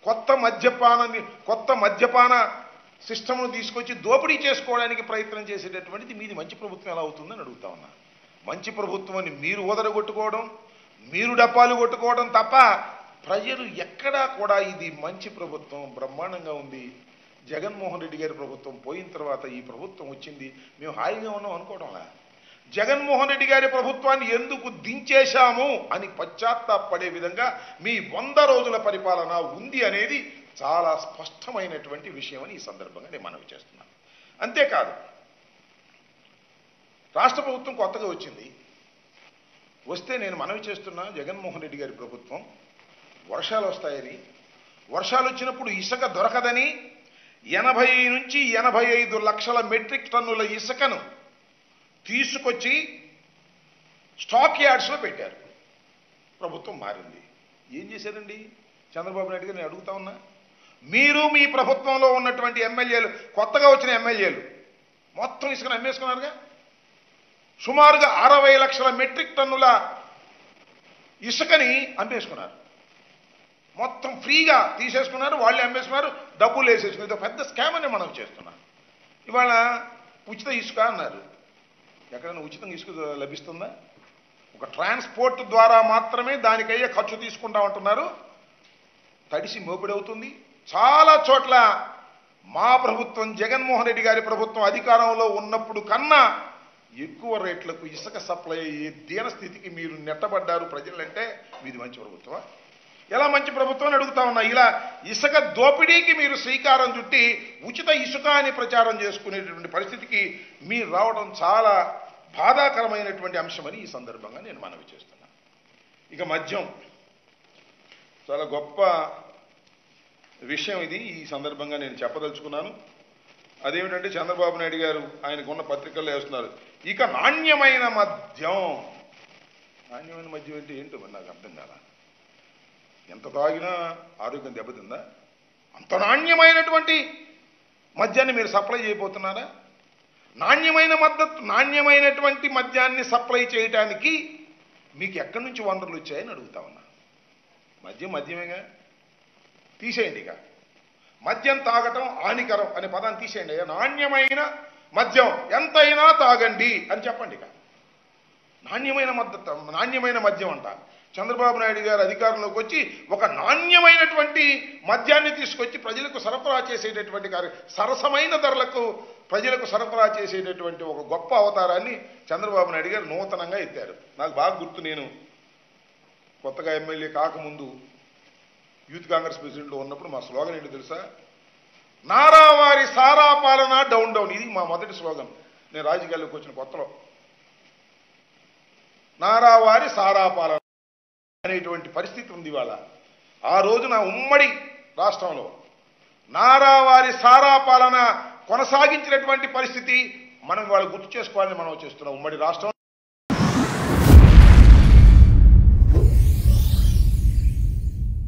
కొత్త మద్యపాన సిస్టమ్ను తీసుకొచ్చి దోపిడీ చేసుకోవడానికి ప్రయత్నం చేసేటటువంటిది మీది మంచి ప్రభుత్వం ఎలా అవుతుందని అడుగుతా ఉన్నా. మంచి ప్రభుత్వాన్ని మీరు ఓదరగొట్టుకోవడం, మీరు డప్పాలు కొట్టుకోవడం తప్ప ప్రజలు ఎక్కడా కూడా ఇది మంచి ప్రభుత్వం, బ్రహ్మాండంగా ఉంది, జగన్మోహన్ రెడ్డి గారి ప్రభుత్వం పోయిన తర్వాత ఈ ప్రభుత్వం వచ్చింది, మేము హాయిగా ఉన్నాం అనుకోవడంలా. జగన్మోహన్ రెడ్డి గారి ప్రభుత్వాన్ని ఎందుకు దించేశాము అని పశ్చాత్తాపడే విధంగా మీ 100 రోజుల పరిపాలన ఉంది అనేది చాలా స్పష్టమైనటువంటి విషయం అని ఈ సందర్భంగా నేను మనవి చేస్తున్నాను. అంతేకాదు, రాష్ట్ర ప్రభుత్వం కొత్తగా వచ్చింది. వస్తే నేను మనవి చేస్తున్నా, జగన్మోహన్ రెడ్డి గారి ప్రభుత్వం వర్షాలు వస్తాయని, వర్షాలు వచ్చినప్పుడు ఇసుక దొరకదని 80 నుంచి 85 లక్షల మెట్రిక్ టన్నుల ఇసుకను తీసుకొచ్చి స్టాక్ యార్డ్స్లో పెట్టారు. ప్రభుత్వం మారింది. ఏం చేశారండి చంద్రబాబు నాయుడు గారు? నేను అడుగుతా ఉన్నా, మీరు మీ ప్రభుత్వంలో ఉన్నటువంటి ఎమ్మెల్యేలు, కొత్తగా వచ్చిన ఎమ్మెల్యేలు మొత్తం ఇసుకను అమ్మేసుకున్నారుగా. సుమారుగా 60 లక్షల మెట్రిక్ టన్నుల ఇసుకని అమ్మేసుకున్నారు. మొత్తం ఫ్రీగా తీసేసుకున్నారు, వాళ్ళే అమ్మేసుకున్నారు, డబ్బులు వేసేసుకున్నారు. ఇది పెద్ద స్కామ్ అని మనం చేస్తున్నాం. ఇవాళ ఉచిత ఇసుక అన్నారు. ఎక్కడైనా ఉచితంగా ఇసుక లభిస్తుందా? ఒక ట్రాన్స్పోర్ట్ ద్వారా మాత్రమే దానికయ్యే ఖర్చు తీసుకుంటా ఉంటున్నారు. తడిసి మోపిడవుతుంది. చాలా చోట్ల మా ప్రభుత్వం, జగన్మోహన్ రెడ్డి గారి ప్రభుత్వం అధికారంలో ఉన్నప్పుడు కన్నా ఎక్కువ రేట్లకు ఇసుక సప్లై అయ్యే దీనస్థితికి మీరు నెట్టబడ్డారు ప్రజలంటే మీది మంచి ప్రభుత్వమా? ఎలా మంచి ప్రభుత్వం అని అడుగుతా ఉన్నా. ఇలా ఇసుక దోపిడీకి మీరు శ్రీకారం చుట్టి ఉచిత ఇసుక అని ప్రచారం చేసుకునేటటువంటి పరిస్థితికి మీరు రావడం చాలా బాధాకరమైనటువంటి అంశమని ఈ సందర్భంగా నేను మనవి చేస్తున్నాను. ఇక మద్యం చాలా గొప్ప విషయం ఇది. ఈ సందర్భంగా నేను చెప్పదలుచుకున్నాను. అదేమిటంటే, చంద్రబాబు నాయుడు గారు ఆయనకున్న పత్రికల్లో వేస్తున్నారు, ఇక నాణ్యమైన మద్యం. నాణ్యమైన మద్యం అంటే ఏంటో నాకు అర్థం కాదా. ఎంత తాగినా ఆరోగ్యం దెబ్బతిందా? అంత నాణ్యమైనటువంటి మద్యాన్ని మీరు సప్లై చేయబోతున్నారా? నాణ్యమైనటువంటి మద్యాన్ని సప్లై చేయడానికి మీకు ఎక్కడి నుంచి వనరులు వచ్చాయని అడుగుతా ఉన్నా. మద్యమేగా, తీసేయండి. ఇక మద్యం తాగటం హానికరం అనే పదాన్ని తీసేయండి. నాణ్యమైన మద్యం ఎంతైనా తాగండి అని చెప్పండి. ఇక నాణ్యమైన మద్యం అంట. చంద్రబాబు నాయుడు గారు అధికారంలోకి వచ్చి ఒక నాణ్యమైనటువంటి మద్యాన్ని తీసుకొచ్చి ప్రజలకు సరఫరా చేసేటటువంటి సరసమైన ధరలకు ప్రజలకు సరఫరా చేసేటటువంటి ఒక గొప్ప అవతారాన్ని చంద్రబాబు నాయుడు గారు నూతనంగా ఎత్తారు. నాకు బాగా గుర్తు, నేను కొత్తగా ఎమ్మెల్యే కాకముందు యూత్ కాంగ్రెస్ ప్రెసిడెంట్లో ఉన్నప్పుడు మా స్లోగన్ ఏంటో తెలుసా? నారావారి సారా పాలన డౌన్ డౌన్. ఇది మా మొదటి స్లోగన్ నేను రాజకీయాల్లోకి వచ్చిన కొత్తలో. నారావారి సారా పాలన అనేటువంటి పరిస్థితి ఉంది ఇవాళ. ఆ రోజున ఉమ్మడి రాష్ట్రంలో నారావారి సారా పాలన కొనసాగించినటువంటి పరిస్థితి మనం ఇవాళ గుర్తు చేసుకోవాలని మనం చేస్తున్నాం. ఉమ్మడి రాష్ట్రం